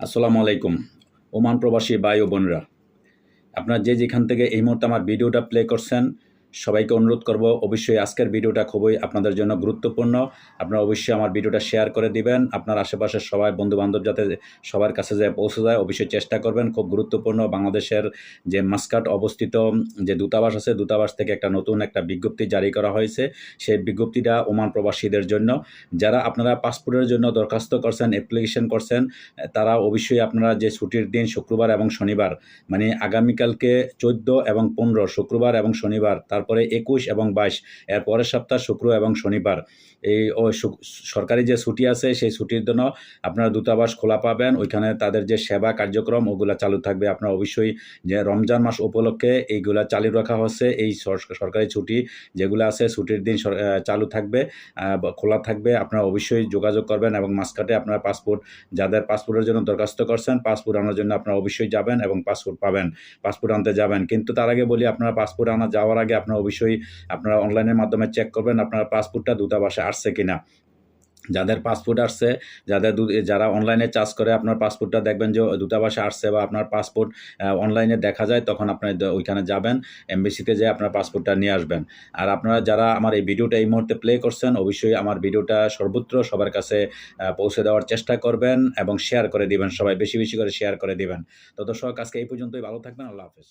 আসসালামু আলাইকুম। ওমান প্রবাসী ভাই ও বোনেরা, আপনারা যে যেখান থেকে এই মুহূর্তে আমার ভিডিওটা প্লে করছেন, সবাইকে অনুরোধ করব অবশ্যই আজকের ভিডিওটা খুবই আপনাদের জন্য গুরুত্বপূর্ণ। আপনারা অবশ্যই আমার ভিডিওটা শেয়ার করে দিবেন। আপনার আশেপাশের সবাই বন্ধু-বান্ধব যাতে সবার কাছে যেয়ে পৌঁছে যায় অবশ্যই চেষ্টা করবেন। খুব গুরুত্বপূর্ণ বাংলাদেশের যে মাস্কাট অবস্থিত যে দূতাবাস আছে, দূতাবাস থেকে একটা নতুন একটা বিজ্ঞপ্তি জারি করা হয়েছে। সেই বিজ্ঞপ্তিটা ওমান প্রবাসীদের জন্য। যারা আপনারা পাসপোর্টের জন্য দরখাস্ত করছেন, অ্যাপ্লিকেশন করছেন, তারা অবশ্যই আপনারা যে ছুটির দিন শুক্রবার এবং শনিবার মানে আগামীকালকে 14 এবং 15 শুক্রবার এবং শনিবার, তারপরে 21 এবং 22 এর পরের সপ্তাহ শুক্র এবং শনিবার এই সরকারি যে ছুটি আছে সেই ছুটির জন্য আপনারা দূতাবাস খোলা পাবেন। ওইখানে তাদের যে সেবা কার্যক্রম ওগুলা চালু থাকবে। আপনারা অবশ্যই যে রমজান মাস উপলক্ষে এইগুলা চালু রাখা হচ্ছে। এই সরকারি ছুটি যেগুলো আছে ছুটির দিন চালু থাকবে, খোলা থাকবে। আপনারা অবশ্যই যোগাযোগ করবেন এবং মাঝখানে আপনার পাসপোর্ট, যাদের পাসপোর্টের জন্য দরখাস্ত করছেন, পাসপোর্ট আনার জন্য আপনারা অবশ্যই যাবেন এবং পাসপোর্ট পাবেন, পাসপোর্ট আনতে যাবেন। কিন্তু তার আগে বলি, আপনারা পাসপোর্ট আনা যাওয়ার আগে আপনারা অবশ্যই আপনারা অনলাইনের মাধ্যমে চেক করবেন আপনার পাসপোর্টটা দূতাবাসে আসছে কিনা। যাদের পাসপোর্ট আসছে, যারা অনলাইনে চার্জ করে আপনার পাসপোর্টটা দেখবেন যে দূতাবাসে আসছে বা আপনার পাসপোর্ট অনলাইনে দেখা যায়, তখন আপনার ওইখানে যাবেন, এমবেসিতে যেয়ে আপনার পাসপোর্টটা নিয়ে আসবেন। আর আপনারা যারা আমার এই ভিডিওটা এই মুহূর্তে প্লে করছেন, অবশ্যই আমার ভিডিওটা সর্বত্র সবার কাছে পৌঁছে দেওয়ার চেষ্টা করবেন এবং শেয়ার করে দিবেন, সবাই বেশি বেশি করে শেয়ার করে দিবেন। তো দর্শক, আজকে এই পর্যন্তই। ভালো থাকবেন। আল্লাহ হাফেজ।